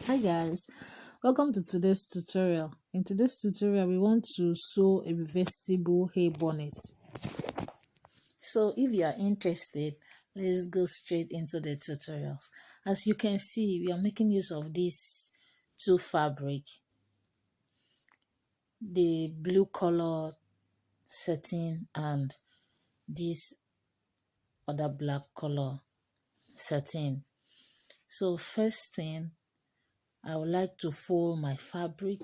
Hi guys, welcome to today's tutorial. In today's tutorial, we want to sew a reversible hair bonnet. So if you are interested, let's go straight into the tutorials. As you can see, we are making use of these two fabric, the blue color satin and this other black color satin. So first thing, I would like to fold my fabric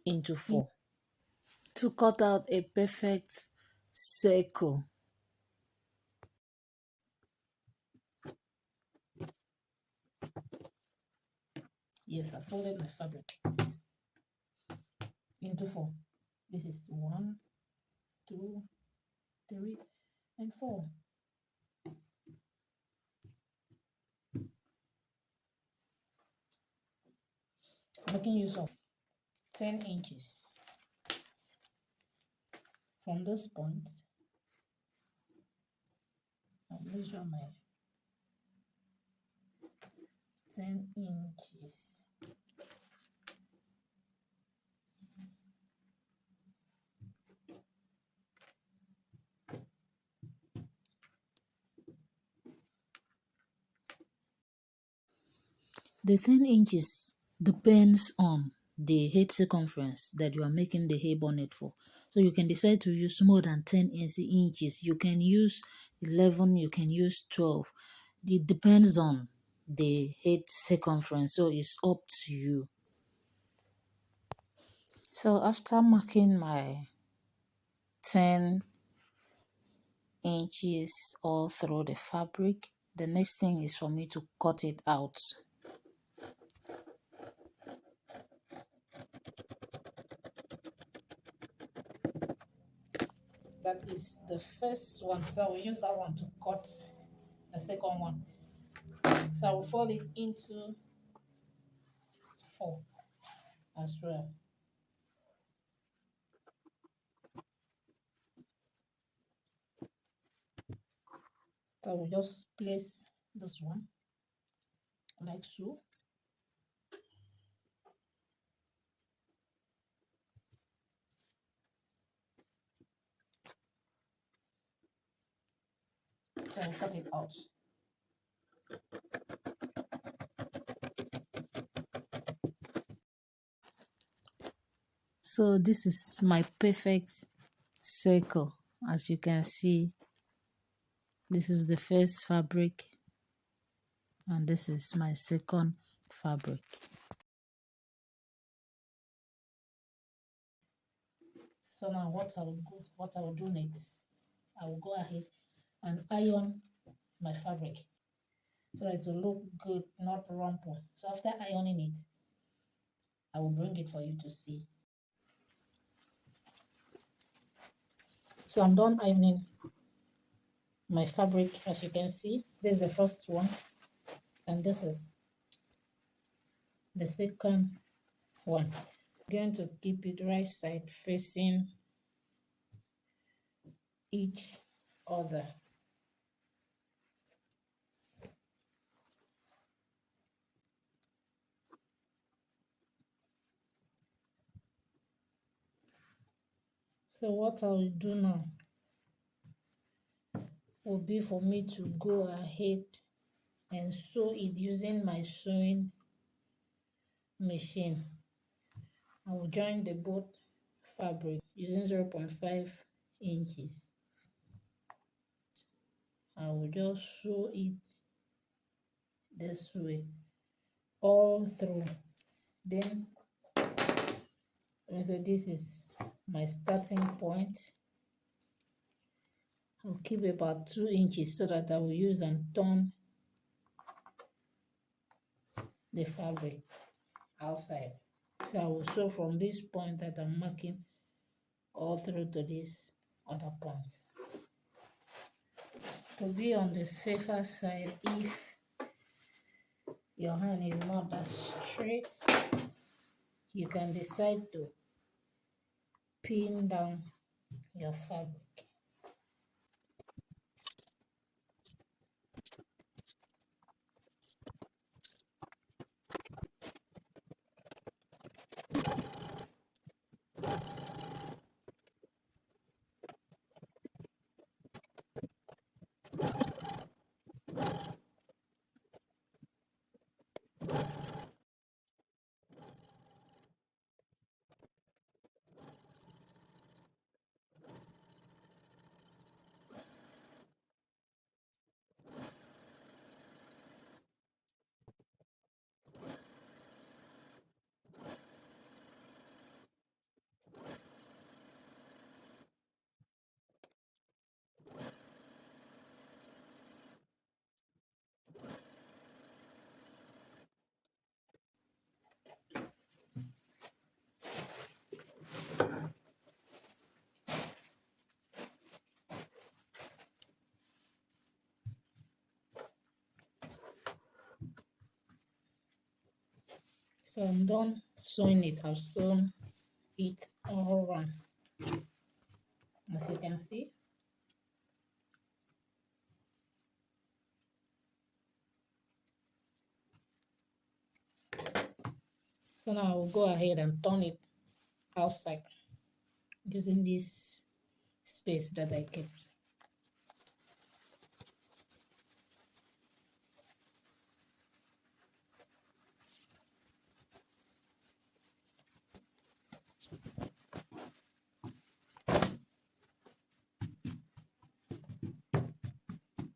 into four to cut out a perfect circle. Yes, I folded my fabric into four. This is 1, 2, 3, and 4. Making use of 10 inches from this point. I'll measure my 10 inches. The 10 inches depends on the head circumference that you are making the hair bonnet for. So you can decide to use more than 10 inches. You can use 11, you can use 12. It depends on the head circumference, so it's up to you. So after marking my 10 inches all through the fabric, the next thing is for me to cut it out. That is the first one, so I will use that one to cut the second one. So I will fold it into 4 as well. So I will just place this one like so. So I will cut it out. So this is my perfect circle. As you can see, this is the first fabric and this is my second fabric. So now what I will do next, I will go ahead and iron my fabric so that it will look good, not rumple. So after ironing it, I will bring it for you to see. So I'm done ironing my fabric. As you can see, this is the first one and this is the second one. I'm going to keep it right side facing each other. So what I will do now will be for me to go ahead and sew it using my sewing machine. I will join the both fabric using 0.5 inches. I will just sew it this way all through. Then I said this is my starting point. I'll keep about 2 inches so that I will use and turn the fabric outside. So I will sew from this point that I'm marking all through to this other point. To be on the safer side, if your hand is not that straight, you can decide to pin down your fabric. So I'm done sewing it. I've sewn it all around, as you can see. So now I will go ahead and turn it outside using this space that I kept.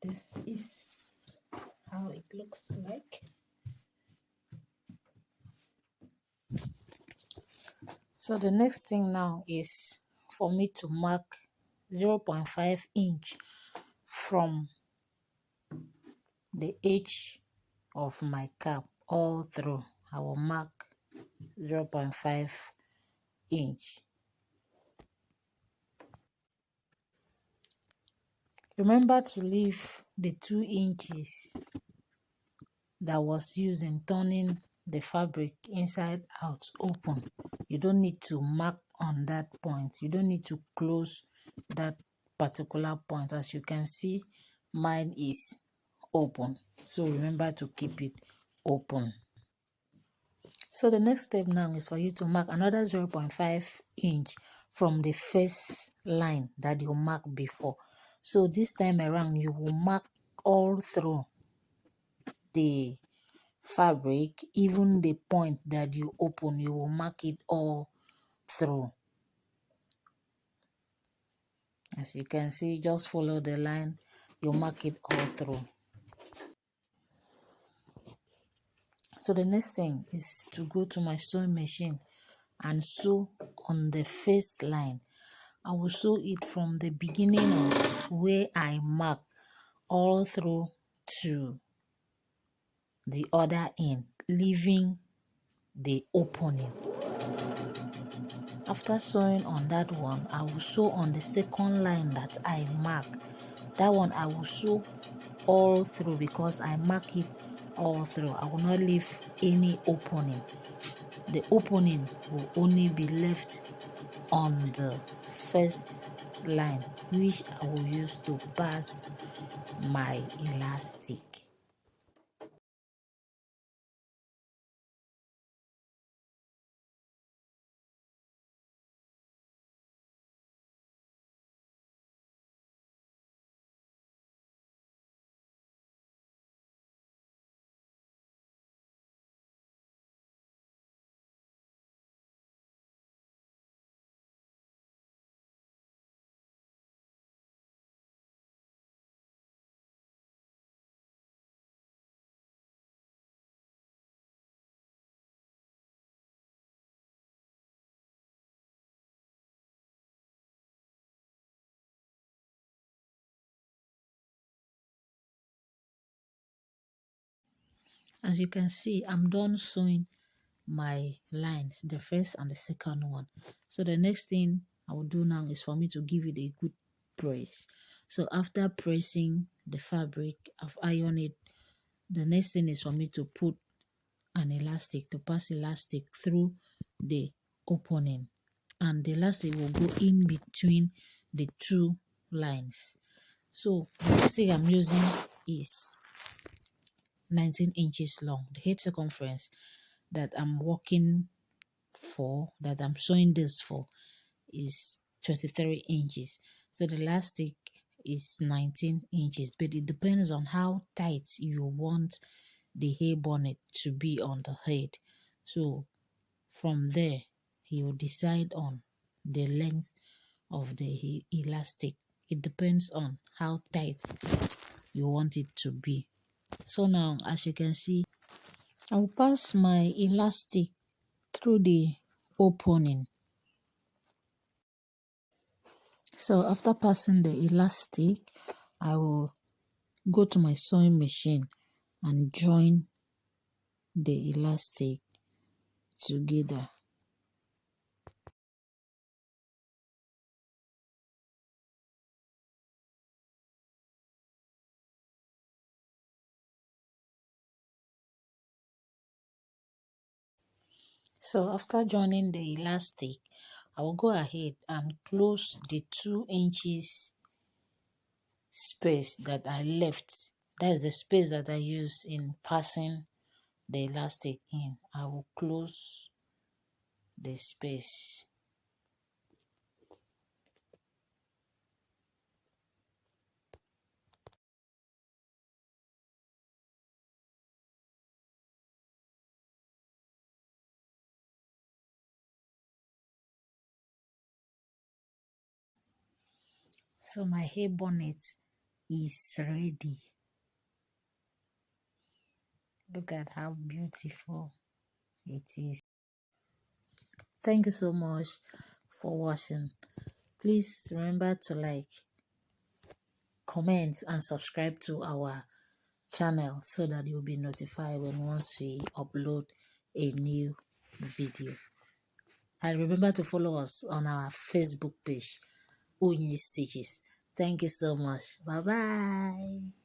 This is how it looks like. So the next thing now is for me to mark 0.5 inch from the edge of my cap all through. I will mark 0.5 inch. Remember to leave the 2 inches that was used in turning the fabric inside out open. You don't need to mark on that point. You don't need to close that particular point. As you can see, mine is open, so remember to keep it open. So the next step now is for you to mark another 0.5 inch from the first line that you marked before. So this time around you will mark all through the fabric, even the point that you open, you will mark it all through. As you can see, just follow the line, you mark it all through. So the next thing is to go to my sewing machine and sew on the first line. I will sew it from the beginning of where I mark all through to the other end, leaving the opening. After sewing on that one, I will sew on the second line that I mark. That one I will sew all through because I mark it all through. I will not leave any opening. The opening will only be left on the first line, which I will use to pass my elastic. As you can see, I'm done sewing my lines, the first and the second one. So the next thing I will do now is for me to give it a good press. So after pressing the fabric, I've ironed it. The next thing is for me to put an elastic, to pass elastic through the opening, and the elastic will go in between the two lines. So the elastic I'm using is 19 inches long. The head circumference that I'm working for, that I'm sewing this for, is 23 inches. So the elastic is 19 inches, but it depends on how tight you want the hair bonnet to be on the head. So from there, he will decide on the length of the elastic. It depends on how tight you want it to be. So now, as you can see, I will pass my elastic through the opening. So after passing the elastic, I will go to my sewing machine and join the elastic together. So after joining the elastic, I will go ahead and close the 2 inches space that I left. That is the space that I used in passing the elastic in. I will close the space. So my hair bonnet is ready. Look at how beautiful it is. Thank you so much for watching. Please remember to like, comment and subscribe to our channel so that you'll be notified when once we upload a new video. And remember to follow us on our Facebook page, Onye Stitches. Thank you so much. Bye bye.